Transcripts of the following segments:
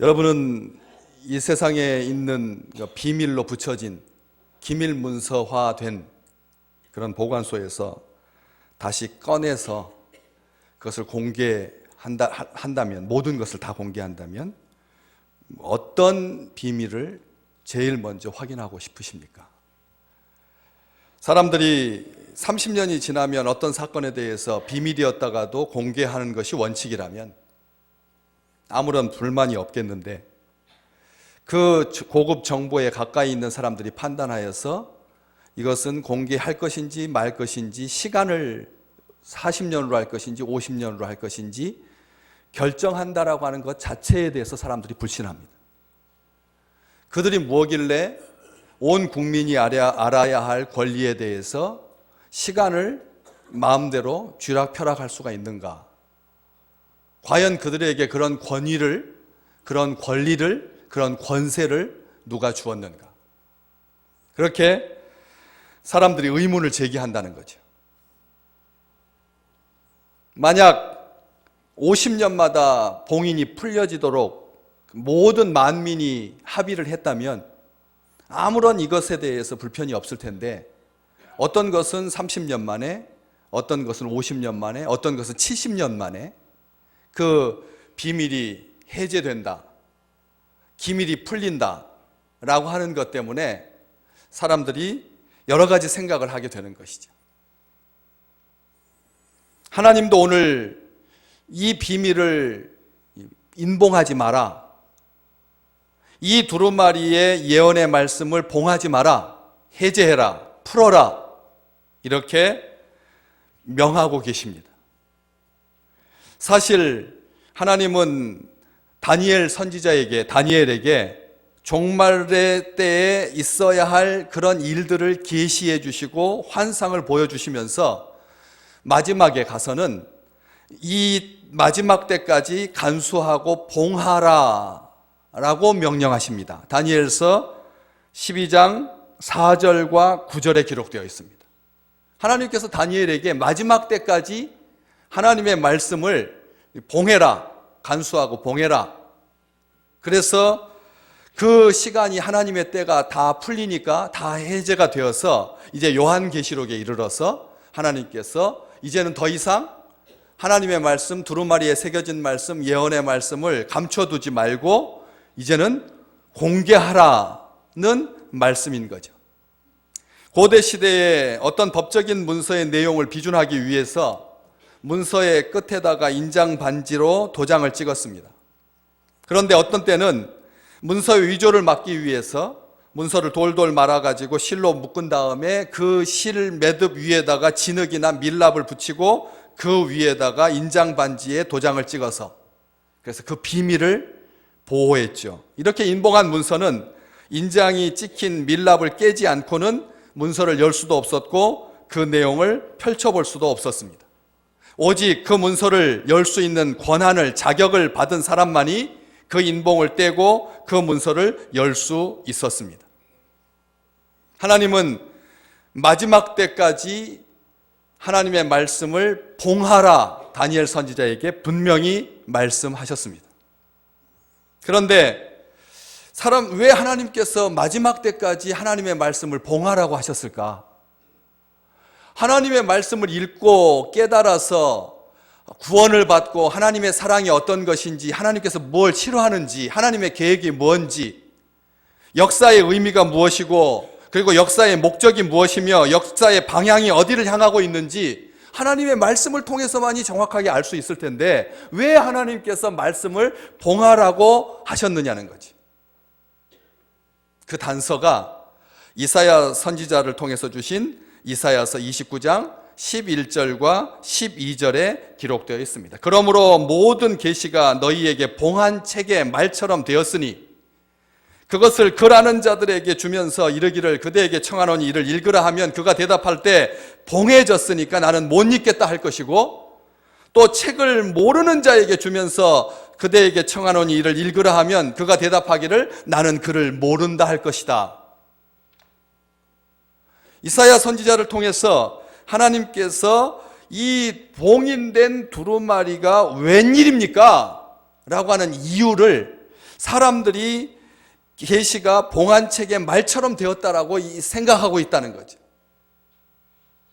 여러분은 이 세상에 있는 비밀로 붙여진 기밀 문서화된 그런 보관소에서 다시 꺼내서 그것을 공개한다면, 모든 것을 다 공개한다면 어떤 비밀을 제일 먼저 확인하고 싶으십니까? 사람들이 30년이 지나면 어떤 사건에 대해서 비밀이었다가도 공개하는 것이 원칙이라면 아무런 불만이 없겠는데, 그 고급 정보에 가까이 있는 사람들이 판단하여서 이것은 공개할 것인지 말 것인지, 시간을 40년으로 할 것인지 50년으로 할 것인지 결정한다라고 하는 것 자체에 대해서 사람들이 불신합니다. 그들이 뭐길래 온 국민이 알아야 할 권리에 대해서 시간을 마음대로 쥐락펴락할 수가 있는가? 과연 그들에게 그런 권위를, 그런 권리를, 그런 권세를 누가 주었는가? 그렇게 사람들이 의문을 제기한다는 거죠. 만약 50년마다 봉인이 풀려지도록 모든 만민이 합의를 했다면 아무런 이것에 대해서 불편이 없을 텐데, 어떤 것은 30년 만에, 어떤 것은 50년 만에, 어떤 것은 70년 만에 그 비밀이 해제된다, 기밀이 풀린다 라고 하는 것 때문에 사람들이 여러 가지 생각을 하게 되는 것이죠. 하나님도 오늘 이 비밀을 인봉하지 마라, 이 두루마리의 예언의 말씀을 봉하지 마라, 해제해라, 풀어라, 이렇게 명하고 계십니다. 사실 하나님은 다니엘에게 종말의 때에 있어야 할 그런 일들을 계시해 주시고 환상을 보여주시면서 마지막에 가서는 이 마지막 때까지 간수하고 봉하라 라고 명령하십니다. 다니엘서 12장 4절과 9절에 기록되어 있습니다. 하나님께서 다니엘에게 마지막 때까지 하나님의 말씀을 봉해라, 간수하고 봉해라. 그래서 그 시간이, 하나님의 때가 다 풀리니까 다 해제가 되어서 이제 요한계시록에 이르러서 하나님께서 이제는 더 이상 하나님의 말씀, 두루마리에 새겨진 말씀, 예언의 말씀을 감춰두지 말고 이제는 공개하라는 말씀인 거죠. 고대 시대에 어떤 법적인 문서의 내용을 비준하기 위해서 문서의 끝에다가 인장 반지로 도장을 찍었습니다. 그런데 어떤 때는 문서의 위조를 막기 위해서 문서를 돌돌 말아가지고 실로 묶은 다음에 그 실 매듭 위에다가 진흙이나 밀랍을 붙이고 그 위에다가 인장 반지에 도장을 찍어서, 그래서 그 비밀을 보호했죠. 이렇게 인봉한 문서는 인장이 찍힌 밀랍을 깨지 않고는 문서를 열 수도 없었고 그 내용을 펼쳐볼 수도 없었습니다. 오직 그 문서를 열 수 있는 권한을, 자격을 받은 사람만이 그 인봉을 떼고 그 문서를 열 수 있었습니다. 하나님은 마지막 때까지 하나님의 말씀을 봉하라, 다니엘 선지자에게 분명히 말씀하셨습니다. 그런데 왜 하나님께서 마지막 때까지 하나님의 말씀을 봉하라고 하셨을까? 하나님의 말씀을 읽고 깨달아서 구원을 받고 하나님의 사랑이 어떤 것인지, 하나님께서 뭘 싫어하는지, 하나님의 계획이 뭔지, 역사의 의미가 무엇이고, 그리고 역사의 목적이 무엇이며 역사의 방향이 어디를 향하고 있는지 하나님의 말씀을 통해서만이 정확하게 알 수 있을 텐데 왜 하나님께서 말씀을 봉하라고 하셨느냐는 거지. 그 단서가 이사야 선지자를 통해서 주신 이사야서 29장 11절과 12절에 기록되어 있습니다. 그러므로 모든 계시가 너희에게 봉한 책의 말처럼 되었으니 그것을 글아는 자들에게 주면서 이르기를 그대에게 청하노니 이를 읽으라 하면 그가 대답할 때 봉해졌으니까 나는 못 읽겠다 할 것이고, 또 책을 모르는 자에게 주면서 그대에게 청하노니 이를 읽으라 하면 그가 대답하기를 나는 그를 모른다 할 것이다. 이사야 선지자를 통해서 하나님께서 이 봉인된 두루마리가 웬일입니까? 라고 하는 이유를 사람들이 계시가 봉안책의 말처럼 되었다라고 생각하고 있다는 거죠.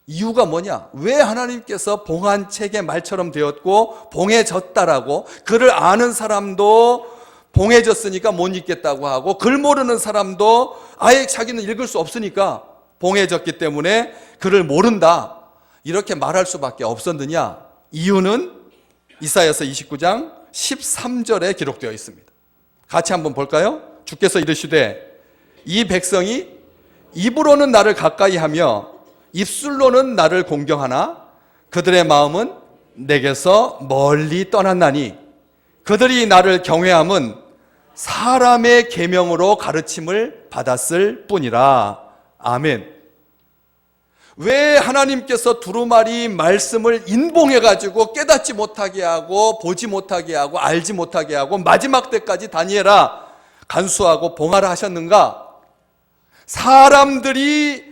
이유가 뭐냐? 왜 하나님께서 봉안책의 말처럼 되었고 봉해졌다라고, 글을 아는 사람도 봉해졌으니까 못 읽겠다고 하고, 글 모르는 사람도 아예 자기는 읽을 수 없으니까 봉해졌기 때문에 글을 모른다, 이렇게 말할 수밖에 없었느냐? 이유는 이사야서 29장 13절에 기록되어 있습니다. 같이 한번 볼까요? 주께서 이르시되 이 백성이 입으로는 나를 가까이 하며 입술로는 나를 공경하나 그들의 마음은 내게서 멀리 떠났나니 그들이 나를 경외함은 사람의 계명으로 가르침을 받았을 뿐이라. 아멘. 왜 하나님께서 두루마리 말씀을 인봉해가지고 깨닫지 못하게 하고 보지 못하게 하고 알지 못하게 하고 마지막 때까지 다니엘아 간수하고 봉하라 하셨는가? 사람들이,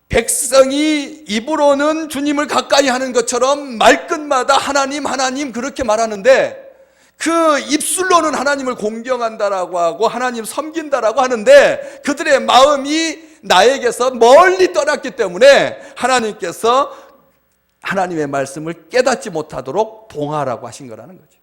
백성이 입으로는 주님을 가까이 하는 것처럼 말끝마다 하나님 하나님 그렇게 말하는데, 그 입술로는 하나님을 공경한다라고 하고 하나님 섬긴다라고 하는데 그들의 마음이 나에게서 멀리 떠났기 때문에 하나님께서 하나님의 말씀을 깨닫지 못하도록 봉하라고 하신 거라는 거죠.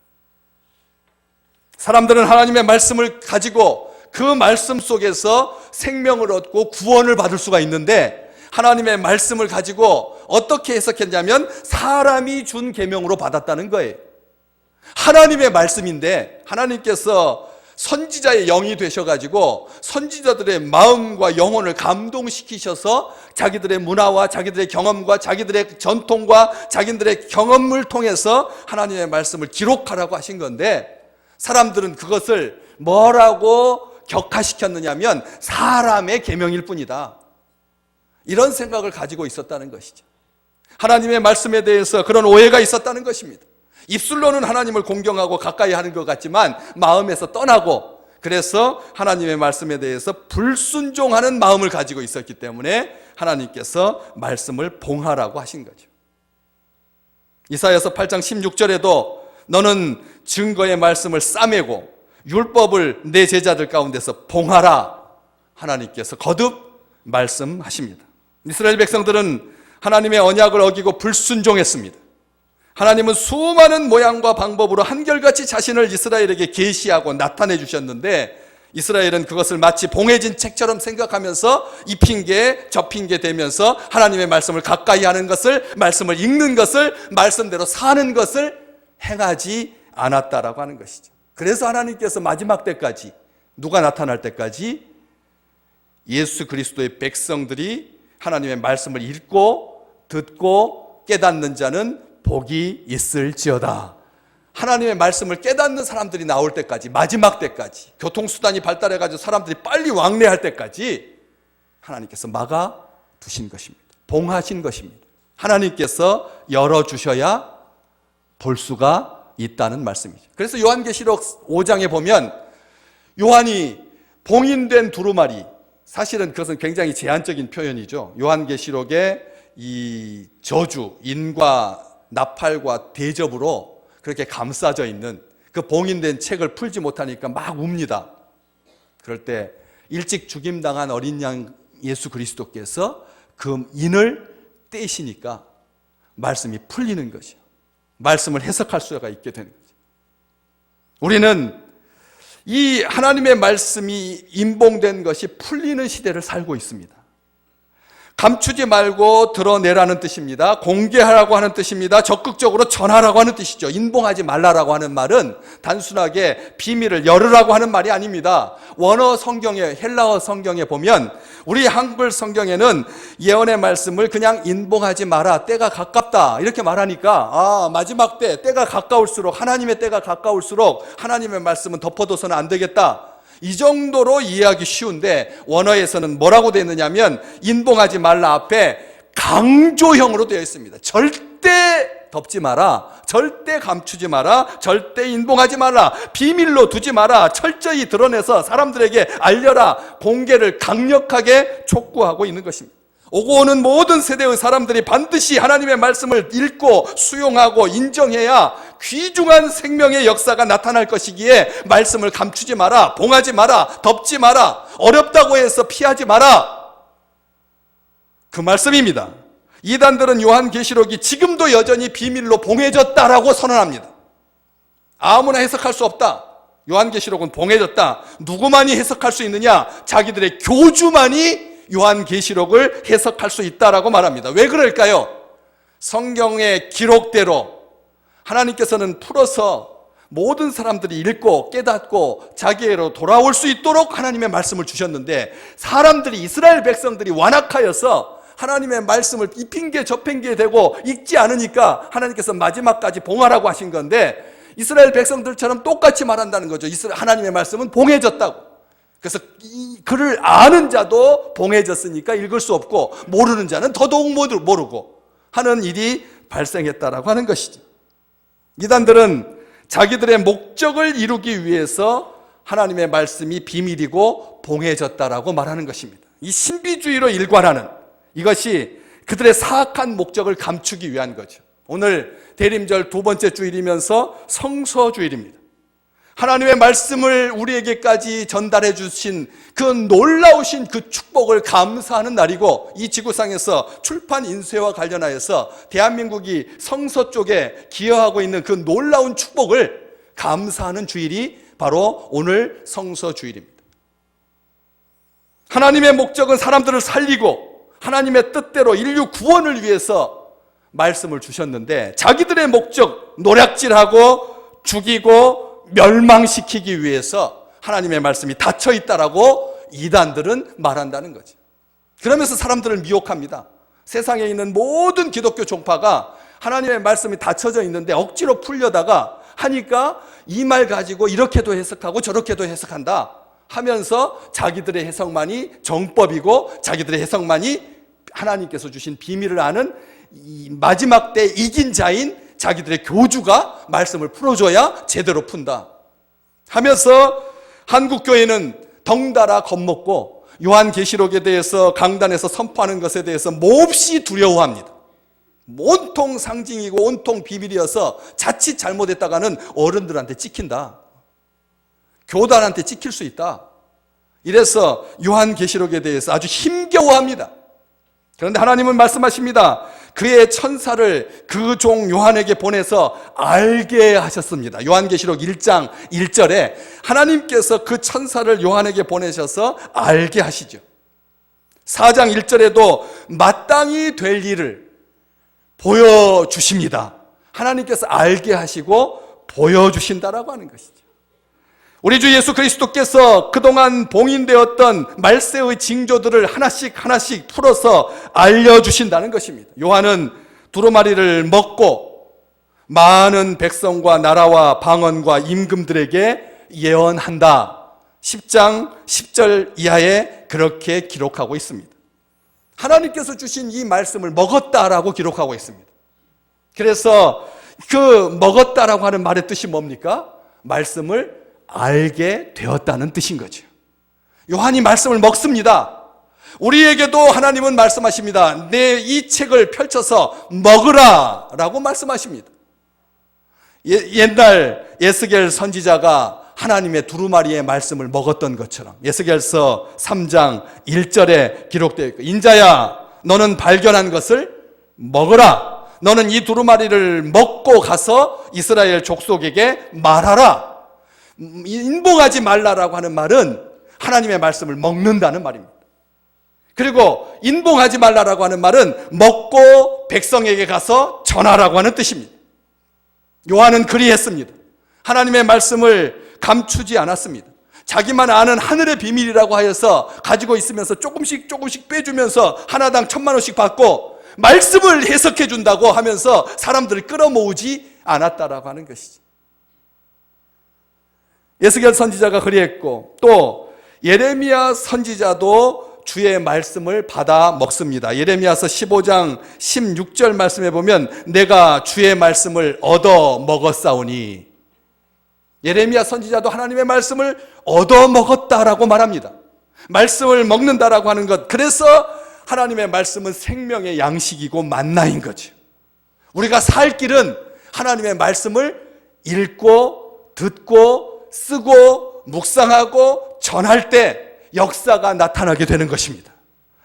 사람들은 하나님의 말씀을 가지고 그 말씀 속에서 생명을 얻고 구원을 받을 수가 있는데, 하나님의 말씀을 가지고 어떻게 해석했냐면 사람이 준 계명으로 받았다는 거예요. 하나님의 말씀인데 하나님께서 선지자의 영이 되셔가지고 선지자들의 마음과 영혼을 감동시키셔서 자기들의 문화와 자기들의 경험과 자기들의 전통과 자기들의 경험을 통해서 하나님의 말씀을 기록하라고 하신 건데, 사람들은 그것을 뭐라고 격화시켰느냐면 사람의 계명일 뿐이다, 이런 생각을 가지고 있었다는 것이죠. 하나님의 말씀에 대해서 그런 오해가 있었다는 것입니다. 입술로는 하나님을 공경하고 가까이 하는 것 같지만 마음에서 떠나고, 그래서 하나님의 말씀에 대해서 불순종하는 마음을 가지고 있었기 때문에 하나님께서 말씀을 봉하라고 하신 거죠. 이사야서 8장 16절에도 너는 증거의 말씀을 싸매고 율법을 내 제자들 가운데서 봉하라, 하나님께서 거듭 말씀하십니다. 이스라엘 백성들은 하나님의 언약을 어기고 불순종했습니다. 하나님은 수많은 모양과 방법으로 한결같이 자신을 이스라엘에게 계시하고 나타내 주셨는데, 이스라엘은 그것을 마치 봉해진 책처럼 생각하면서 이 핑계 저 핑계 대면서 하나님의 말씀을 가까이 하는 것을, 말씀을 읽는 것을, 말씀대로 사는 것을 행하지 않았다라고 하는 것이죠. 그래서 하나님께서 마지막 때까지, 누가 나타날 때까지 예수 그리스도의 백성들이 하나님의 말씀을 읽고 듣고 깨닫는 자는 복이 있을지어다, 하나님의 말씀을 깨닫는 사람들이 나올 때까지, 마지막 때까지, 교통수단이 발달해가지고 사람들이 빨리 왕래할 때까지 하나님께서 막아 두신 것입니다. 봉하신 것입니다. 하나님께서 열어주셔야 볼 수가 있다는 말씀이죠. 그래서 요한계시록 5장에 보면 요한이 봉인된 두루마리, 사실은 그것은 굉장히 제한적인 표현이죠. 요한계시록의 이 저주, 인과 나팔과 대접으로 그렇게 감싸져 있는 그 봉인된 책을 풀지 못하니까 막 웁니다. 그럴 때 일찍 죽임당한 어린 양 예수 그리스도께서 그 인을 떼시니까 말씀이 풀리는 것이요, 말씀을 해석할 수가 있게 되는 거죠. 우리는 이 하나님의 말씀이 임봉된 것이 풀리는 시대를 살고 있습니다. 감추지 말고 드러내라는 뜻입니다. 공개하라고 하는 뜻입니다. 적극적으로 전하라고 하는 뜻이죠. 인봉하지 말라라고 하는 말은 단순하게 비밀을 열으라고 하는 말이 아닙니다. 원어 성경에, 헬라어 성경에 보면, 우리 한글 성경에는 예언의 말씀을 그냥 인봉하지 마라, 때가 가깝다 이렇게 말하니까 마지막 때가 가까울수록, 하나님의 때가 가까울수록 하나님의 말씀은 덮어둬서는 안 되겠다, 이 정도로 이해하기 쉬운데, 원어에서는 뭐라고 되어 있느냐면 인봉하지 말라 앞에 강조형으로 되어 있습니다. 절대 덮지 마라, 절대 감추지 마라, 절대 인봉하지 마라, 비밀로 두지 마라, 철저히 드러내서 사람들에게 알려라, 공개를 강력하게 촉구하고 있는 것입니다. 오고 오는 모든 세대의 사람들이 반드시 하나님의 말씀을 읽고 수용하고 인정해야 귀중한 생명의 역사가 나타날 것이기에 말씀을 감추지 마라, 봉하지 마라, 덮지 마라, 어렵다고 해서 피하지 마라, 그 말씀입니다. 이단들은 요한계시록이 지금도 여전히 비밀로 봉해졌다라고 선언합니다. 아무나 해석할 수 없다. 요한계시록은 봉해졌다. 누구만이 해석할 수 있느냐? 자기들의 교주만이 요한계시록을 해석할 수 있다라고 말합니다. 왜 그럴까요? 성경의 기록대로 하나님께서는 풀어서 모든 사람들이 읽고 깨닫고 자기애로 돌아올 수 있도록 하나님의 말씀을 주셨는데, 사람들이, 이스라엘 백성들이 완악하여서 하나님의 말씀을 이 핑계 저 핑계 대고 읽지 않으니까 하나님께서 마지막까지 봉하라고 하신 건데, 이스라엘 백성들처럼 똑같이 말한다는 거죠. 하나님의 말씀은 봉해졌다고. 그래서 이 글을 아는 자도 봉해졌으니까 읽을 수 없고, 모르는 자는 더더욱 모르고 하는 일이 발생했다라고 하는 것이죠. 이단들은 자기들의 목적을 이루기 위해서 하나님의 말씀이 비밀이고 봉해졌다라고 말하는 것입니다. 이 신비주의로 일관하는 이것이 그들의 사악한 목적을 감추기 위한 거죠. 오늘 대림절 두 번째 주일이면서 성서주일입니다. 하나님의 말씀을 우리에게까지 전달해 주신 그 놀라우신 그 축복을 감사하는 날이고, 이 지구상에서 출판 인쇄와 관련하여서 대한민국이 성서 쪽에 기여하고 있는 그 놀라운 축복을 감사하는 주일이 바로 오늘 성서주일입니다. 하나님의 목적은 사람들을 살리고 하나님의 뜻대로 인류 구원을 위해서 말씀을 주셨는데, 자기들의 목적, 노략질하고 죽이고 멸망시키기 위해서 하나님의 말씀이 닫혀 있다라고 이단들은 말한다는 거죠. 그러면서 사람들을 미혹합니다. 세상에 있는 모든 기독교 종파가 하나님의 말씀이 닫혀져 있는데 억지로 풀려다가 하니까 이 말 가지고 이렇게도 해석하고 저렇게도 해석한다 하면서 자기들의 해석만이 정법이고 자기들의 해석만이 하나님께서 주신 비밀을 아는 이 마지막 때 이긴 자인 자기들의 교주가 말씀을 풀어줘야 제대로 푼다 하면서 한국교회는 덩달아 겁먹고 요한계시록에 대해서 강단에서 선포하는 것에 대해서 몹시 두려워합니다. 온통 상징이고 온통 비밀이어서 자칫 잘못했다가는 어른들한테 찍힌다, 교단한테 찍힐 수 있다, 이래서 요한계시록에 대해서 아주 힘겨워합니다. 그런데 하나님은 말씀하십니다. 그의 천사를 그 종 요한에게 보내서 알게 하셨습니다. 요한계시록 1장 1절에 하나님께서 그 천사를 요한에게 보내셔서 알게 하시죠. 4장 1절에도 마땅히 될 일을 보여주십니다. 하나님께서 알게 하시고 보여주신다라고 하는 것이죠. 우리 주 예수 그리스도께서 그동안 봉인되었던 말세의 징조들을 하나씩 풀어서 알려주신다는 것입니다. 요한은 두루마리를 먹고 많은 백성과 나라와 방언과 임금들에게 예언한다. 10장 10절 이하에 그렇게 기록하고 있습니다. 하나님께서 주신 이 말씀을 먹었다라고 기록하고 있습니다. 그래서 그 먹었다라고 하는 말의 뜻이 뭡니까? 말씀을 알게 되었다는 뜻인 거죠. 요한이 말씀을 먹습니다. 우리에게도 하나님은 말씀하십니다. 내 이 책을 펼쳐서 먹으라 라고 말씀하십니다. 옛날 에스겔 선지자가 하나님의 두루마리의 말씀을 먹었던 것처럼 에스겔서 3장 1절에 기록되어 있고, 인자야 너는 발견한 것을 먹으라. 너는 이 두루마리를 먹고 가서 이스라엘 족속에게 말하라. 인봉하지 말라라고 하는 말은 하나님의 말씀을 먹는다는 말입니다. 그리고 인봉하지 말라라고 하는 말은 먹고 백성에게 가서 전하라고 하는 뜻입니다. 요한은 그리했습니다. 하나님의 말씀을 감추지 않았습니다. 자기만 아는 하늘의 비밀이라고 하여서 가지고 있으면서 조금씩 빼주면서 하나당 1,000,000원씩 받고 말씀을 해석해 준다고 하면서 사람들을 끌어모으지 않았다라고 하는 것이죠. 에스겔 선지자가 그리했고, 또 예레미야 선지자도 주의 말씀을 받아 먹습니다. 예레미야서 15장 16절 말씀에 보면 내가 주의 말씀을 얻어 먹었사오니, 예레미야 선지자도 하나님의 말씀을 얻어 먹었다라고 말합니다. 말씀을 먹는다라고 하는 것, 그래서 하나님의 말씀은 생명의 양식이고 만나인 거죠. 우리가 살 길은 하나님의 말씀을 읽고 듣고 쓰고 묵상하고 전할 때 역사가 나타나게 되는 것입니다.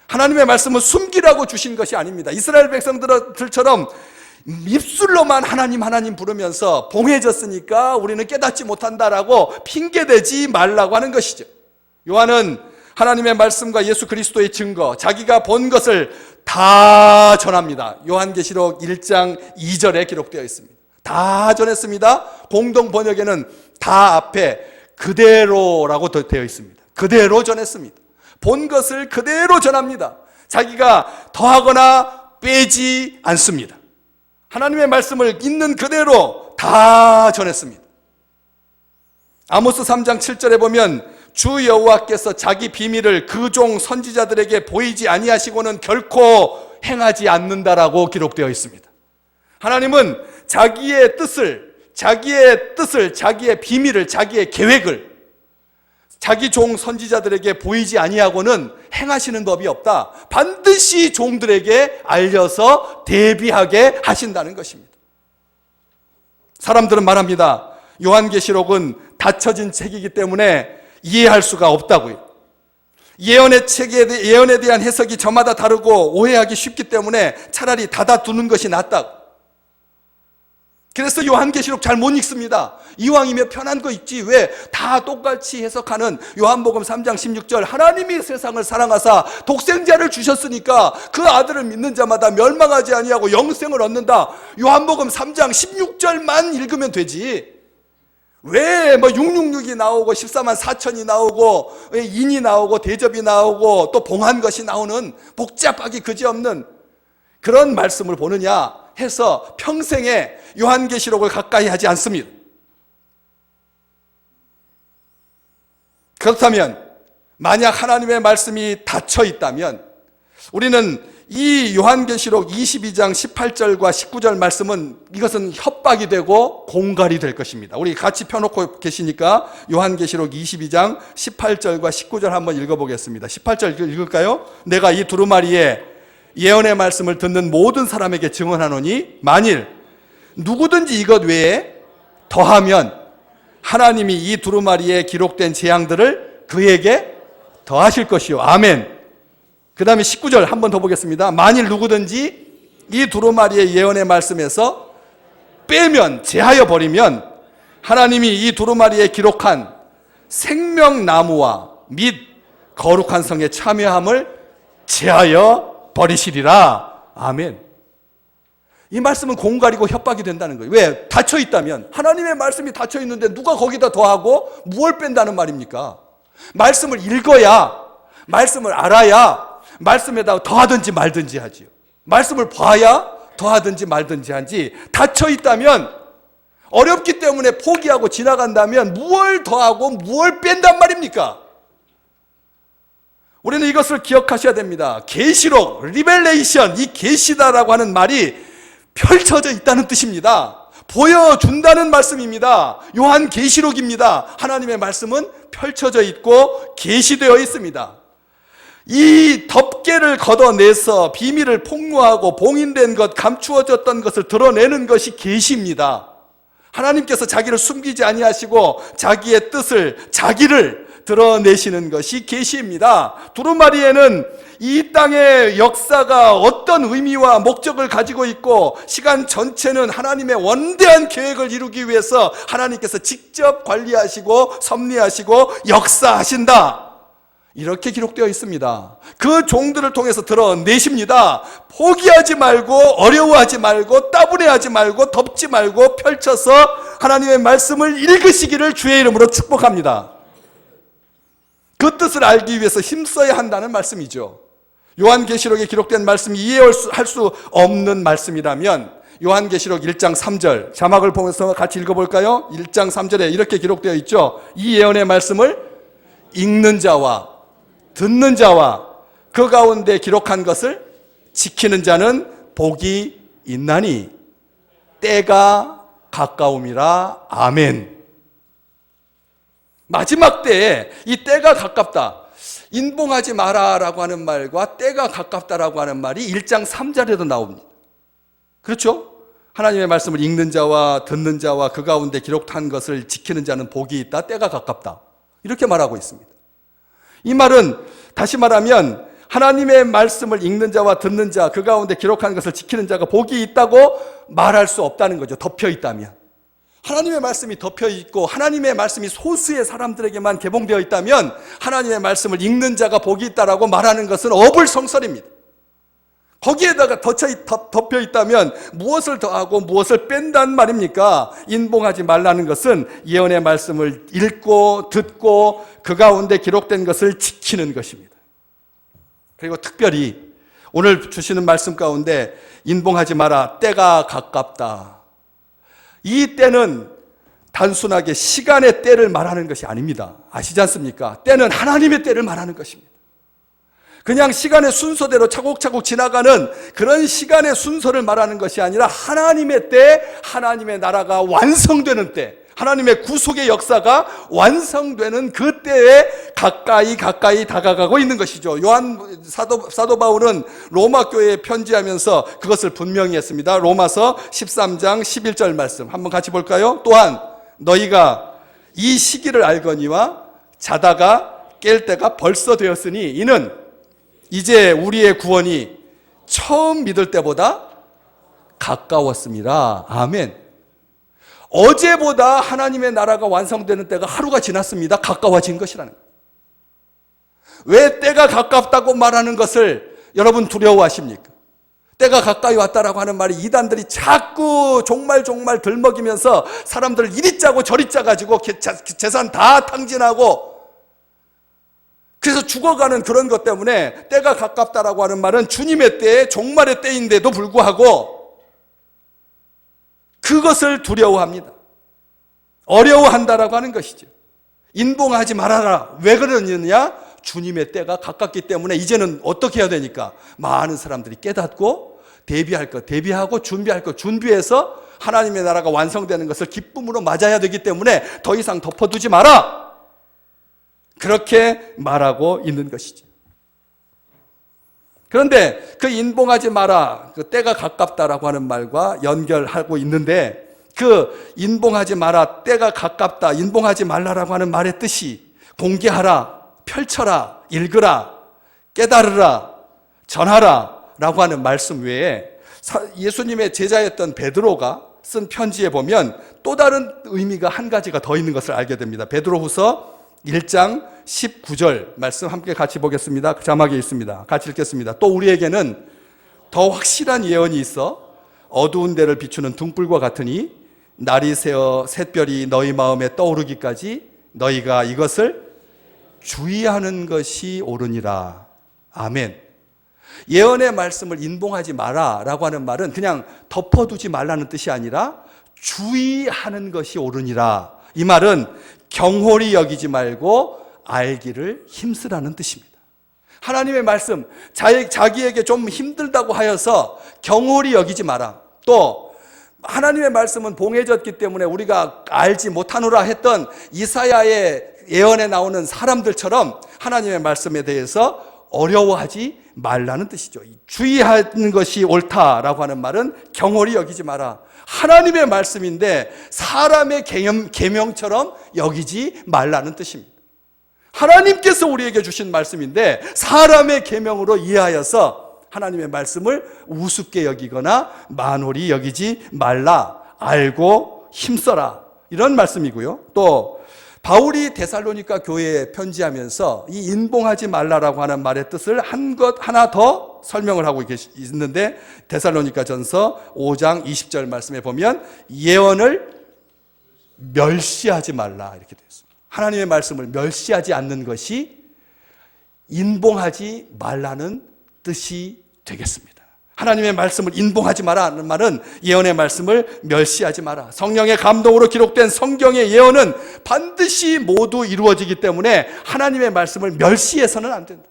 하나님의 말씀은 숨기라고 주신 것이 아닙니다. 이스라엘 백성들처럼 입술로만 하나님 하나님 부르면서 봉해졌으니까 우리는 깨닫지 못한다라고 핑계대지 말라고 하는 것이죠. 요한은 하나님의 말씀과 예수 그리스도의 증거, 자기가 본 것을 다 전합니다. 요한계시록 1장 2절에 기록되어 있습니다. 다 전했습니다. 공동 번역에는 다 앞에 그대로라고 되어 있습니다. 그대로 전했습니다. 본 것을 그대로 전합니다. 자기가 더하거나 빼지 않습니다. 하나님의 말씀을 있는 그대로 다 전했습니다. 아모스 3장 7절에 보면 주 여호와께서 자기 비밀을 그 종 선지자들에게 보이지 아니하시고는 결코 행하지 않는다라고 기록되어 있습니다. 하나님은 자기의 뜻을, 자기의 비밀을, 자기의 계획을 자기 종 선지자들에게 보이지 아니하고는 행하시는 법이 없다. 반드시 종들에게 알려서 대비하게 하신다는 것입니다. 사람들은 말합니다. 요한계시록은 닫혀진 책이기 때문에 이해할 수가 없다고요. 예언에 대한 해석이 저마다 다르고 오해하기 쉽기 때문에 차라리 닫아두는 것이 낫다고. 그래서 요한계시록 잘 못 읽습니다. 이왕이면 편한 거 있지 왜 다 똑같이 해석하는 요한복음 3장 16절 하나님이 세상을 사랑하사 독생자를 주셨으니까 그 아들을 믿는 자마다 멸망하지 아니하고 영생을 얻는다. 요한복음 3장 16절만 읽으면 되지. 왜 666이 나오고 14만 4천이 나오고 인이 나오고 대접이 나오고 또 봉한 것이 나오는 복잡하기 그지없는 그런 말씀을 보느냐 해서 평생에 요한계시록을 가까이 하지 않습니다. 그렇다면 만약 하나님의 말씀이 닫혀 있다면 우리는 이 요한계시록 22장 18절과 19절 말씀은 이것은 협박이 되고 공갈이 될 것입니다. 우리 같이 펴놓고 계시니까 요한계시록 22장 18절과 19절 한번 읽어보겠습니다. 18절 읽을까요? 내가 이 두루마리에 예언의 말씀을 듣는 모든 사람에게 증언하노니 만일 누구든지 이것 외에 더하면 하나님이 이 두루마리에 기록된 재앙들을 그에게 더하실 것이요. 아멘. 그 다음에 19절 한 번 더 보겠습니다. 만일 누구든지 이 두루마리의 예언의 말씀에서 빼면 제하여 버리면 하나님이 이 두루마리에 기록한 생명나무와 및 거룩한 성의 참여함을 제하여 버리시리라. 아멘. 이 말씀은 공갈이고 협박이 된다는 거예요. 왜? 닫혀 있다면 하나님의 말씀이 닫혀 있는데 누가 거기다 더하고 무엇을 뺀다는 말입니까? 말씀을 읽어야, 말씀을 알아야 말씀에다가 더하든지 말든지 하지요. 말씀을 봐야 더하든지 말든지 하지. 닫혀 있다면 어렵기 때문에 포기하고 지나간다면 무엇을 더하고 무엇을 뺀단 말입니까? 우리는 이것을 기억하셔야 됩니다. 계시록, 리벨레이션, 이 계시다라고 하는 말이 펼쳐져 있다는 뜻입니다. 보여준다는 말씀입니다. 요한계시록입니다. 하나님의 말씀은 펼쳐져 있고 계시되어 있습니다. 이 덮개를 걷어내서 비밀을 폭로하고 봉인된 것, 감추어졌던 것을 드러내는 것이 계시입니다. 하나님께서 자기를 숨기지 아니하시고 자기의 뜻을, 자기를 드러내시는 것이 계시입니다. 두루마리에는 이 땅의 역사가 어떤 의미와 목적을 가지고 있고 시간 전체는 하나님의 원대한 계획을 이루기 위해서 하나님께서 직접 관리하시고 섭리하시고 역사하신다. 이렇게 기록되어 있습니다. 그 종들을 통해서 드러내십니다. 포기하지 말고 어려워하지 말고 따분해하지 말고 덮지 말고 펼쳐서 하나님의 말씀을 읽으시기를 주의 이름으로 축복합니다. 그 뜻을 알기 위해서 힘써야 한다는 말씀이죠. 요한계시록에 기록된 말씀이 이해할 수 없는 말씀이라면 요한계시록 1장 3절 자막을 보면서 같이 읽어볼까요? 1장 3절에 이렇게 기록되어 있죠. 이 예언의 말씀을 읽는 자와 듣는 자와 그 가운데 기록한 것을 지키는 자는 복이 있나니 때가 가까움이라. 아멘. 마지막 때에 이 때가 가깝다. 인봉하지 마라라고 하는 말과 때가 가깝다라고 하는 말이 1장 3절에도 나옵니다. 그렇죠? 하나님의 말씀을 읽는 자와 듣는 자와 그 가운데 기록한 것을 지키는 자는 복이 있다. 때가 가깝다. 이렇게 말하고 있습니다. 이 말은 다시 말하면 하나님의 말씀을 읽는 자와 듣는 자, 그 가운데 기록한 것을 지키는 자가 복이 있다고 말할 수 없다는 거죠. 덮여 있다면. 하나님의 말씀이 덮여 있고 하나님의 말씀이 소수의 사람들에게만 개봉되어 있다면 하나님의 말씀을 읽는 자가 복이 있다라고 말하는 것은 어불성설입니다. 거기에다가 덮여 있다면 무엇을 더하고 무엇을 뺀단 말입니까? 인봉하지 말라는 것은 예언의 말씀을 읽고 듣고 그 가운데 기록된 것을 지키는 것입니다. 그리고 특별히 오늘 주시는 말씀 가운데 인봉하지 마라, 때가 가깝다. 이 때는 단순하게 시간의 때를 말하는 것이 아닙니다. 아시지 않습니까? 때는 하나님의 때를 말하는 것입니다. 그냥 시간의 순서대로 차곡차곡 지나가는 그런 시간의 순서를 말하는 것이 아니라 하나님의 때, 하나님의 나라가 완성되는 때, 하나님의 구속의 역사가 완성되는 그 때에 가까이 다가가고 있는 것이죠. 요한 사도 바울은 로마 교회에 편지하면서 그것을 분명히 했습니다. 로마서 13장 11절 말씀 한번 같이 볼까요? 또한 너희가 이 시기를 알거니와 자다가 깰 때가 벌써 되었으니 이는 이제 우리의 구원이 처음 믿을 때보다 가까웠습니다. 아멘. 어제보다 하나님의 나라가 완성되는 때가 하루가 지났습니다. 가까워진 것이라는 거예요. 왜 때가 가깝다고 말하는 것을 여러분 두려워하십니까? 때가 가까이 왔다라고 하는 말이 이단들이 자꾸 종말 들먹이면서 사람들을 이리 짜고 저리 짜가지고 재산 다 탕진하고 그래서 죽어가는 그런 것 때문에 때가 가깝다라고 하는 말은 주님의 때, 종말의 때인데도 불구하고 그것을 두려워합니다. 어려워한다라고 하는 것이죠. 인봉하지 말아라. 왜 그러느냐? 주님의 때가 가깝기 때문에 이제는 어떻게 해야 되니까? 많은 사람들이 깨닫고 대비할 것 대비하고 준비할 것 준비해서 하나님의 나라가 완성되는 것을 기쁨으로 맞아야 되기 때문에 더 이상 덮어두지 마라. 그렇게 말하고 있는 것이죠. 그런데 그 인봉하지 마라, 그 때가 가깝다라고 하는 말과 연결하고 있는데 그 인봉하지 마라, 때가 가깝다, 인봉하지 말라라고 하는 말의 뜻이 공개하라, 펼쳐라, 읽으라, 깨달으라, 전하라 라고 하는 말씀 외에 예수님의 제자였던 베드로가 쓴 편지에 보면 또 다른 의미가 한 가지가 더 있는 것을 알게 됩니다. 베드로후서 1장 19절 말씀 함께 같이 보겠습니다. 그 자막에 있습니다. 같이 읽겠습니다. 또 우리에게는 더 확실한 예언이 있어 어두운 데를 비추는 등불과 같으니 날이 새어 샛별이 너희 마음에 떠오르기까지 너희가 이것을 주의하는 것이 옳으니라. 아멘. 예언의 말씀을 인봉하지 마라 라고 하는 말은 그냥 덮어두지 말라는 뜻이 아니라 주의하는 것이 옳으니라. 이 말은 경홀히 여기지 말고 알기를 힘쓰라는 뜻입니다. 하나님의 말씀, 자기에게 좀 힘들다고 하여서 경홀히 여기지 마라. 또 하나님의 말씀은 봉해졌기 때문에 우리가 알지 못하노라 했던 이사야의 예언에 나오는 사람들처럼 하나님의 말씀에 대해서 어려워하지 말라는 뜻이죠. 주의하는 것이 옳다라고 하는 말은 경홀히 여기지 마라. 하나님의 말씀인데 사람의 계명처럼 여기지 말라는 뜻입니다. 하나님께서 우리에게 주신 말씀인데 사람의 계명으로 이해하여서 하나님의 말씀을 우습게 여기거나 만홀히 여기지 말라. 알고 힘써라. 이런 말씀이고요. 또 바울이 데살로니가 교회에 편지하면서 이 인봉하지 말라라고 하는 말의 뜻을 하나 더 설명을 하고 있는데 데살로니가 전서 5장 20절 말씀에 보면 예언을 멸시하지 말라 이렇게 되어 있습니다. 하나님의 말씀을 멸시하지 않는 것이 인봉하지 말라는 뜻이 되겠습니다. 하나님의 말씀을 인봉하지 마라는 말은 예언의 말씀을 멸시하지 마라. 성령의 감동으로 기록된 성경의 예언은 반드시 모두 이루어지기 때문에 하나님의 말씀을 멸시해서는 안 된다.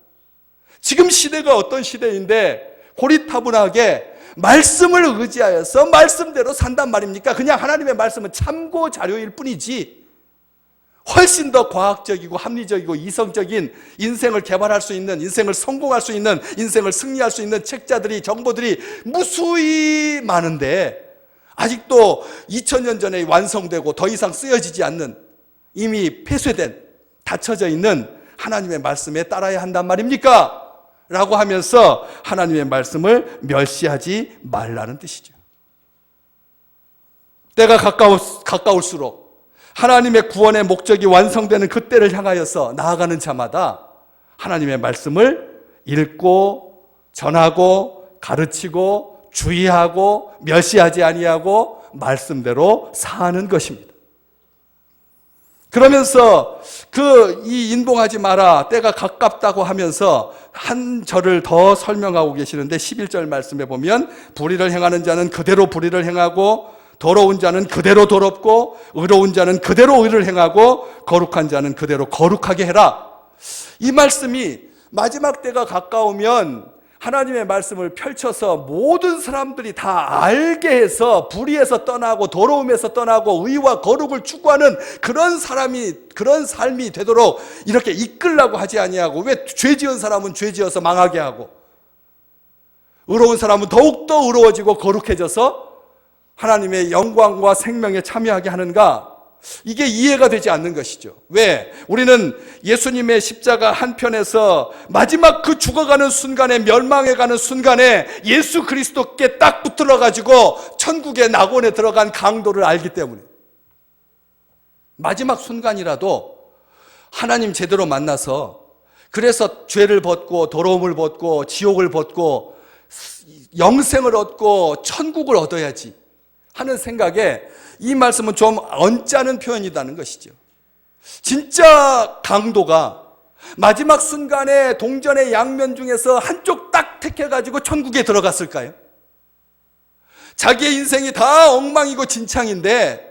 지금 시대가 어떤 시대인데 고리타분하게 말씀을 의지하여서 말씀대로 산단 말입니까? 그냥 하나님의 말씀은 참고 자료일 뿐이지 훨씬 더 과학적이고 합리적이고 이성적인 인생을 개발할 수 있는, 인생을 성공할 수 있는, 인생을 승리할 수 있는 책자들이, 정보들이 무수히 많은데 아직도 2000년 전에 완성되고 더 이상 쓰여지지 않는, 이미 폐쇄된, 닫혀져 있는 하나님의 말씀에 따라야 한단 말입니까? 라고 하면서 하나님의 말씀을 멸시하지 말라는 뜻이죠. 때가 가까울수록 하나님의 구원의 목적이 완성되는 그때를 향하여서 나아가는 자마다 하나님의 말씀을 읽고 전하고 가르치고 주의하고 멸시하지 아니하고 말씀대로 사는 것입니다. 그러면서 이 인봉하지 마라, 때가 가깝다고 하면서 한 절을 더 설명하고 계시는데 11절 말씀에 보면 불의를 행하는 자는 그대로 불의를 행하고 더러운 자는 그대로 더럽고 의로운 자는 그대로 의를 행하고 거룩한 자는 그대로 거룩하게 해라. 이 말씀이 마지막 때가 가까우면 하나님의 말씀을 펼쳐서 모든 사람들이 다 알게 해서 불의에서 떠나고 더러움에서 떠나고 의와 거룩을 추구하는 그런 삶이 되도록 이렇게 이끌라고 하지 아니하고, 왜 죄 지은 사람은 죄 지어서 망하게 하고 의로운 사람은 더욱더 의로워지고 거룩해져서 하나님의 영광과 생명에 참여하게 하는가? 이게 이해가 되지 않는 것이죠. 왜? 우리는 예수님의 십자가 한편에서 마지막 그 죽어가는 순간에, 멸망해가는 순간에 예수 그리스도께 딱 붙들어가지고 천국의 낙원에 들어간 강도를 알기 때문에 마지막 순간이라도 하나님 제대로 만나서, 그래서 죄를 벗고 더러움을 벗고 지옥을 벗고 영생을 얻고 천국을 얻어야지 하는 생각에 이 말씀은 좀 언짢은 표현이라는 것이죠. 진짜 강도가 마지막 순간에 동전의 양면 중에서 한쪽 딱 택해가지고 천국에 들어갔을까요? 자기의 인생이 다 엉망이고 진창인데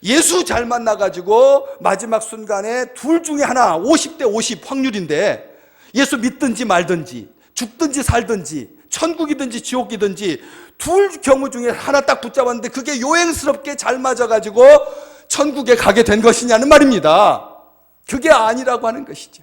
예수 잘 만나가지고 마지막 순간에 둘 중에 하나, 50대 50 확률인데 예수 믿든지 말든지 죽든지 살든지 천국이든지 지옥이든지 둘 경우 중에 하나 딱 붙잡았는데 그게 요행스럽게 잘 맞아가지고 천국에 가게 된 것이냐는 말입니다. 그게 아니라고 하는 것이죠.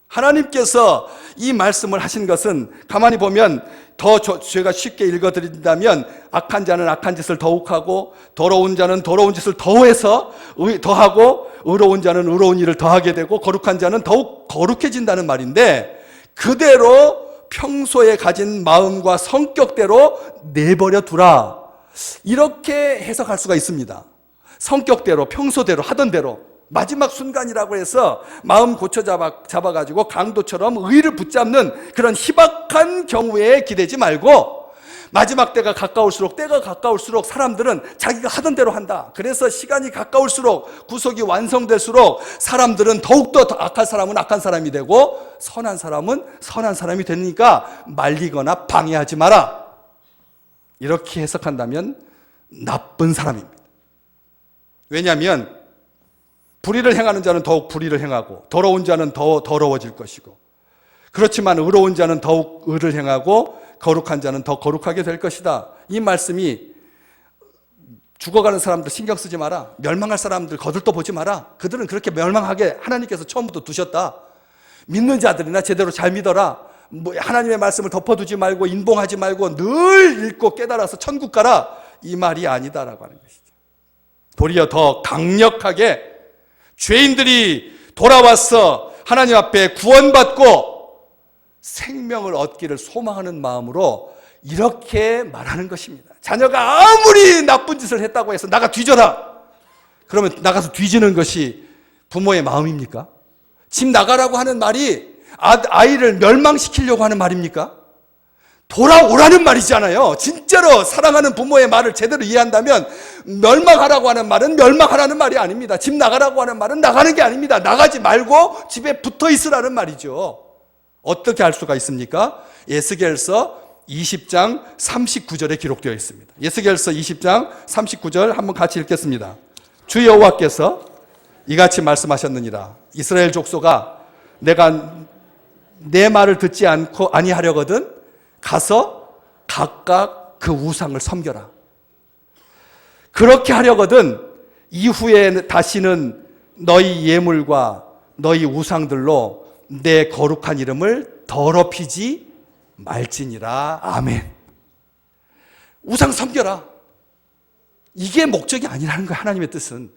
하나님께서 이 말씀을 하신 것은 가만히 보면 더 제가 쉽게 읽어드린다면 악한 자는 악한 짓을 더욱하고 더러운 자는 더러운 짓을 더하고 의로운 자는 의로운 일을 더하게 되고 거룩한 자는 더욱 거룩해진다는 말인데, 그대로 평소에 가진 마음과 성격대로 내버려 두라, 이렇게 해석할 수가 있습니다. 성격대로, 평소대로 하던 대로 마지막 순간이라고 해서 마음 고쳐 잡아가지고 강도처럼 의를 붙잡는 그런 희박한 경우에 기대지 말고, 마지막 때가 가까울수록 사람들은 자기가 하던 대로 한다. 그래서 시간이 가까울수록, 구속이 완성될수록 사람들은 더욱더 악한 사람은 악한 사람이 되고 선한 사람은 선한 사람이 되니까 말리거나 방해하지 마라. 이렇게 해석한다면 나쁜 사람입니다. 왜냐하면 불의를 행하는 자는 더욱 불의를 행하고 더러운 자는 더 더러워질 것이고, 그렇지만 의로운 자는 더욱 의를 행하고 거룩한 자는 더 거룩하게 될 것이다. 이 말씀이 죽어가는 사람들 신경 쓰지 마라, 멸망할 사람들 거들떠 보지 마라, 그들은 그렇게 멸망하게 하나님께서 처음부터 두셨다, 믿는 자들이나 제대로 잘 믿어라, 하나님의 말씀을 덮어두지 말고 인봉하지 말고 늘 읽고 깨달아서 천국 가라, 이 말이 아니다라고 하는 것이죠. 도리어 더 강력하게 죄인들이 돌아와서 하나님 앞에 구원받고 생명을 얻기를 소망하는 마음으로 이렇게 말하는 것입니다. 자녀가 아무리 나쁜 짓을 했다고 해서 나가 뒤져라, 그러면 나가서 뒤지는 것이 부모의 마음입니까? 집 나가라고 하는 말이 아이를 멸망시키려고 하는 말입니까? 돌아오라는 말이잖아요. 진짜로 사랑하는 부모의 말을 제대로 이해한다면 멸망하라고 하는 말은 멸망하라는 말이 아닙니다. 집 나가라고 하는 말은 나가는 게 아닙니다. 나가지 말고 집에 붙어 있으라는 말이죠. 어떻게 할 수가 있습니까? 에스겔서 20장 39절에 기록되어 있습니다. 에스겔서 20장 39절 한번 같이 읽겠습니다. 주 여호와께서 이같이 말씀하셨느니라. 이스라엘 족속아, 내가 내 말을 듣지 아니하려거든 가서 각각 그 우상을 섬겨라. 그렇게 하려거든 이후에 다시는 너희 예물과 너희 우상들로 내 거룩한 이름을 더럽히지 말지니라. 아멘. 우상 섬겨라. 이게 목적이 아니라는 거예요. 하나님의 뜻은.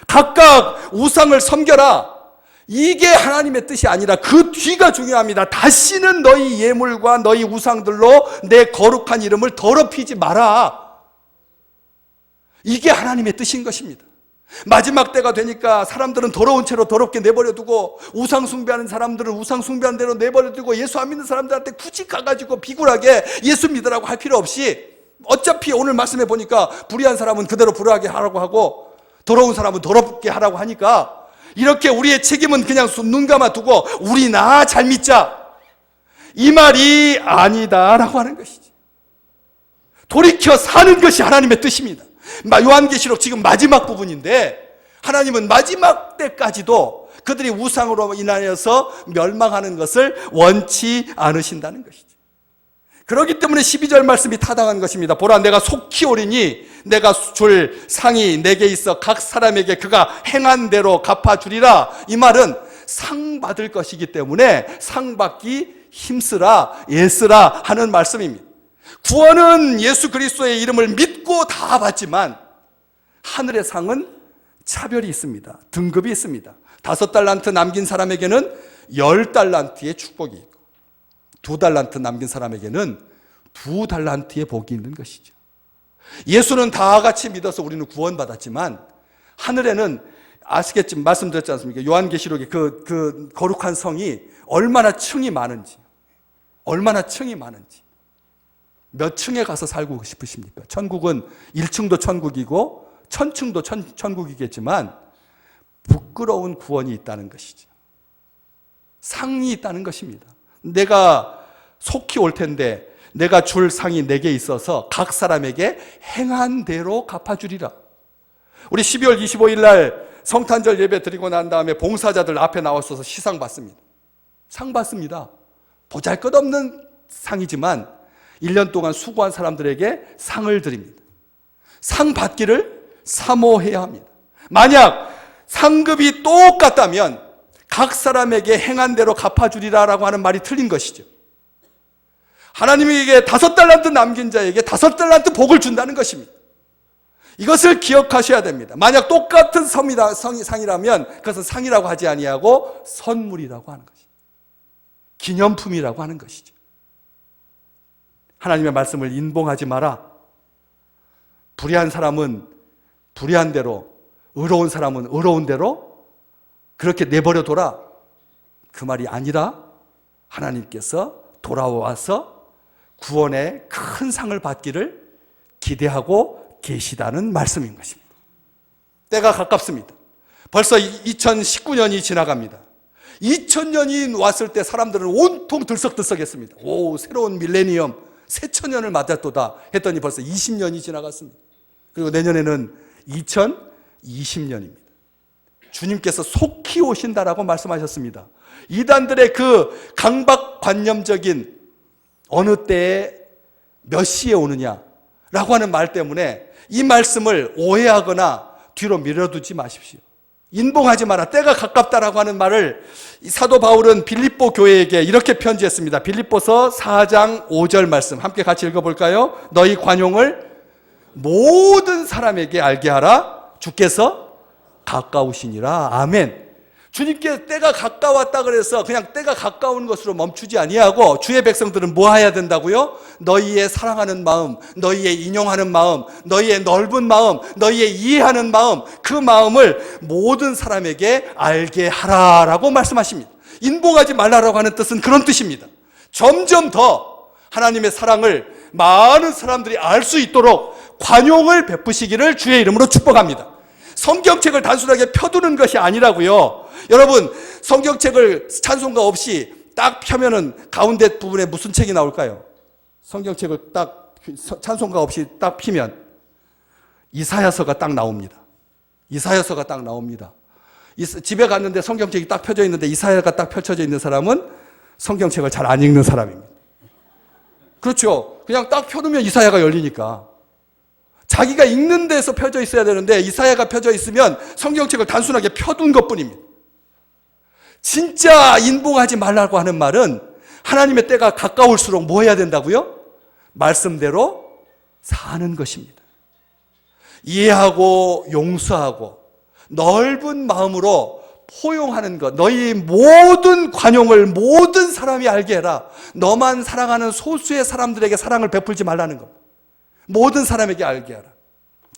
각각 우상을 섬겨라. 이게 하나님의 뜻이 아니라 그 뒤가 중요합니다. 다시는 너희 예물과 너희 우상들로 내 거룩한 이름을 더럽히지 마라. 이게 하나님의 뜻인 것입니다. 마지막 때가 되니까 사람들은 더러운 채로 더럽게 내버려두고, 우상 숭배하는 사람들은 우상 숭배하는 대로 내버려두고, 예수 안 믿는 사람들한테 굳이 가가지고 비굴하게 예수 믿으라고 할 필요 없이, 어차피 오늘 말씀해 보니까 불의한 사람은 그대로 불의하게 하라고 하고 더러운 사람은 더럽게 하라고 하니까, 이렇게 우리의 책임은 그냥 눈 감아 두고 우리나 잘 믿자, 이 말이 아니다라고 하는 것이지. 돌이켜 사는 것이 하나님의 뜻입니다. 요한계시록 지금 마지막 부분인데, 하나님은 마지막 때까지도 그들이 우상으로 인하여서 멸망하는 것을 원치 않으신다는 것이죠. 그렇기 때문에 12절 말씀이 타당한 것입니다. 보라, 내가 속히 오리니 내가 줄 상이 내게 있어 각 사람에게 그가 행한 대로 갚아주리라. 이 말은 상 받을 것이기 때문에 상 받기 힘쓰라, 애쓰라 하는 말씀입니다. 구원은 예수 그리스도의 이름을 믿고 다 받지만 하늘의 상은 차별이 있습니다. 등급이 있습니다. 5달란트 남긴 사람에게는 10달란트의 축복이 있고, 2달란트 남긴 사람에게는 2달란트의 복이 있는 것이죠. 예수는 다 같이 믿어서 우리는 구원받았지만, 하늘에는 아시겠지만 말씀드렸지 않습니까? 요한계시록에 그 거룩한 성이 얼마나 층이 많은지, 몇 층에 가서 살고 싶으십니까? 천국은 1층도 천국이고 1000층도 천국이겠지만 부끄러운 구원이 있다는 것이죠. 상이 있다는 것입니다. 내가 속히 올 텐데 내가 줄 상이 내게 있어서 각 사람에게 행한 대로 갚아주리라. 우리 12월 25일 날 성탄절 예배 드리고 난 다음에 봉사자들 앞에 나와서 시상 받습니다. 상 받습니다. 보잘것없는 상이지만 1년 동안 수고한 사람들에게 상을 드립니다. 상 받기를 사모해야 합니다. 만약 상급이 똑같다면 각 사람에게 행한 대로 갚아주리라라고 하는 말이 틀린 것이죠. 하나님에게 5달란트 남긴 자에게 5달란트 복을 준다는 것입니다. 이것을 기억하셔야 됩니다. 만약 똑같은 상이라면 그것은 상이라고 하지 아니하고 선물이라고 하는 것이죠. 기념품이라고 하는 것이죠. 하나님의 말씀을 인봉하지 마라. 불의한 사람은 불의한 대로, 의로운 사람은 의로운 대로 그렇게 내버려둬라. 그 말이 아니라 하나님께서 돌아와서 구원의 큰 상을 받기를 기대하고 계시다는 말씀인 것입니다. 때가 가깝습니다. 벌써 2019년이 지나갑니다. 2000년이 왔을 때 사람들은 온통 들썩들썩했습니다. 오, 새로운 밀레니엄, 새천년을 맞았도다 했더니 벌써 20년이 지나갔습니다. 그리고 내년에는 2020년입니다. 주님께서 속히 오신다라고 말씀하셨습니다. 이단들의 그 강박관념적인 어느 때에 몇 시에 오느냐라고 하는 말 때문에 이 말씀을 오해하거나 뒤로 밀어두지 마십시오. 인봉하지 마라. 때가 가깝다라고 하는 말을 사도 바울은 빌립보 교회에게 이렇게 편지했습니다. 빌립보서 4장 5절 말씀 함께 같이 읽어볼까요? 너희 관용을 모든 사람에게 알게 하라. 주께서 가까우시니라. 아멘. 주님께 때가 가까웠다 그래서 그냥 때가 가까운 것으로 멈추지 아니하고 주의 백성들은 뭐 해야 된다고요? 너희의 사랑하는 마음, 너희의 인용하는 마음, 너희의 넓은 마음, 너희의 이해하는 마음, 그 마음을 모든 사람에게 알게 하라라고 말씀하십니다. 인봉하지 말라라고 하는 뜻은 그런 뜻입니다. 점점 더 하나님의 사랑을 많은 사람들이 알 수 있도록 관용을 베푸시기를 주의 이름으로 축복합니다. 성경책을 단순하게 펴두는 것이 아니라고요. 여러분, 성경책을 찬송가 없이 딱 펴면은 가운데 부분에 무슨 책이 나올까요? 성경책을 딱 찬송가 없이 딱 피면 이사야서가 딱 나옵니다. 이사야서가 딱 나옵니다. 집에 갔는데 성경책이 딱 펴져 있는데 이사야가 딱 펼쳐져 있는 사람은 성경책을 잘 안 읽는 사람입니다. 그렇죠. 그냥 딱 펴놓으면 이사야가 열리니까. 자기가 읽는 데서 펴져 있어야 되는데 이사야가 펴져 있으면 성경책을 단순하게 펴둔 것뿐입니다. 진짜 인봉하지 말라고 하는 말은 하나님의 때가 가까울수록 뭐 해야 된다고요? 말씀대로 사는 것입니다. 이해하고 용서하고 넓은 마음으로 포용하는 것, 너희 모든 관용을 모든 사람이 알게 해라. 너만 사랑하는 소수의 사람들에게 사랑을 베풀지 말라는 것. 모든 사람에게 알게 하라.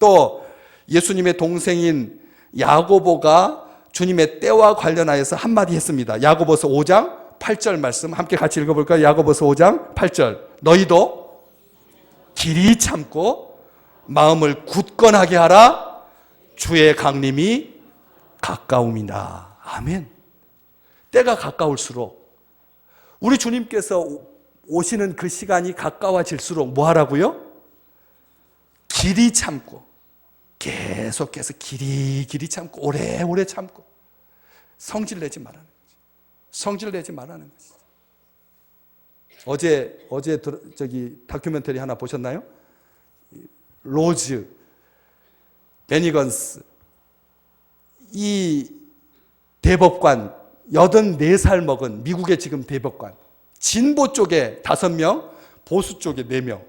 또 예수님의 동생인 야고보가 주님의 때와 관련하여서 한마디 했습니다. 야고보서 5장 8절 말씀 함께 같이 읽어볼까요? 야고보서 5장 8절. 너희도 길이 참고 마음을 굳건하게 하라. 주의 강림이 가까움이다. 아멘. 때가 가까울수록 우리 주님께서 오시는 그 시간이 가까워질수록 뭐 하라고요? 길이 참고 계속해서 길이 참고 오래오래 참고 성질 내지 말라는 거죠. 성질 내지 말라는 거죠. 어제 다큐멘터리 하나 보셨나요? 로즈 베니건스 이 대법관 84살 먹은 미국의 지금 대법관 진보 쪽에 5명 보수 쪽에 4명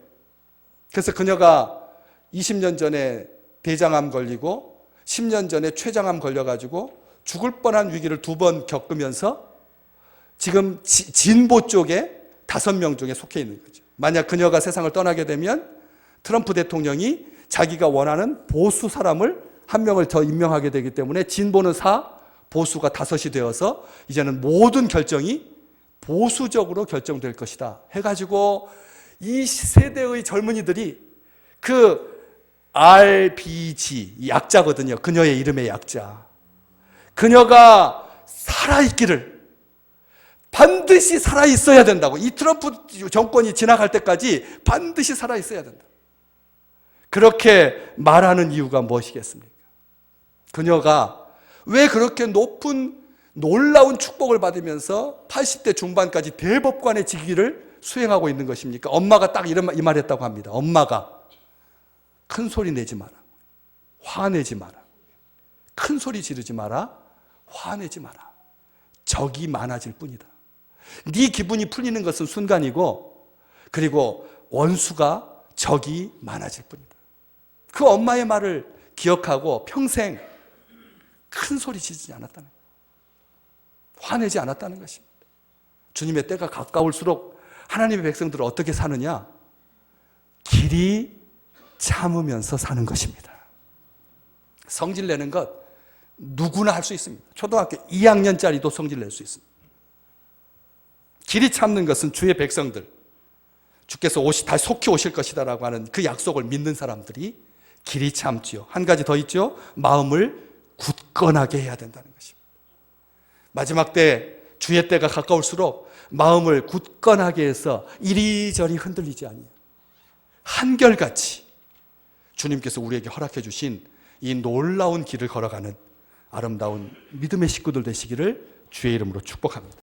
그래서 그녀가 20년 전에 대장암 걸리고 10년 전에 췌장암 걸려가지고 죽을 뻔한 위기를 2번 겪으면서 지금 진보 쪽에 5명 중에 속해 있는 거죠. 만약 그녀가 세상을 떠나게 되면 트럼프 대통령이 자기가 원하는 보수 사람을 한 명을 더 임명하게 되기 때문에 진보는 4, 보수가 5이 되어서 이제는 모든 결정이 보수적으로 결정될 것이다 해가지고 이 세대의 젊은이들이 그 RBG 약자거든요. 그녀의 이름의 약자. 그녀가 살아있기를 반드시 살아있어야 된다고. 이 트럼프 정권이 지나갈 때까지 반드시 살아있어야 된다. 그렇게 말하는 이유가 무엇이겠습니까? 그녀가 왜 그렇게 높은 놀라운 축복을 받으면서 80대 중반까지 대법관의 직위를 수행하고 있는 것입니까? 엄마가 딱 이 말 했다고 합니다. 엄마가 큰 소리 내지 마라. 화내지 마라. 큰 소리 지르지 마라. 화내지 마라. 적이 많아질 뿐이다. 네 기분이 풀리는 것은 순간이고 그리고 원수가 적이 많아질 뿐이다. 그 엄마의 말을 기억하고 평생 큰 소리 지르지 않았다는 거예요. 화내지 않았다는 것입니다. 주님의 때가 가까울수록 하나님의 백성들은 어떻게 사느냐? 길이 참으면서 사는 것입니다. 성질 내는 것 누구나 할 수 있습니다. 초등학교 2학년짜리도 성질 낼 수 있습니다. 길이 참는 것은 주의 백성들, 주께서 다시 속히 오실 것이다라고 하는 그 약속을 믿는 사람들이 길이 참지요. 한 가지 더 있죠. 마음을 굳건하게 해야 된다는 것입니다. 마지막 때 주의 때가 가까울수록 마음을 굳건하게 해서 이리저리 흔들리지 아니에요. 한결같이 주님께서 우리에게 허락해 주신 이 놀라운 길을 걸어가는 아름다운 믿음의 식구들 되시기를 주의 이름으로 축복합니다.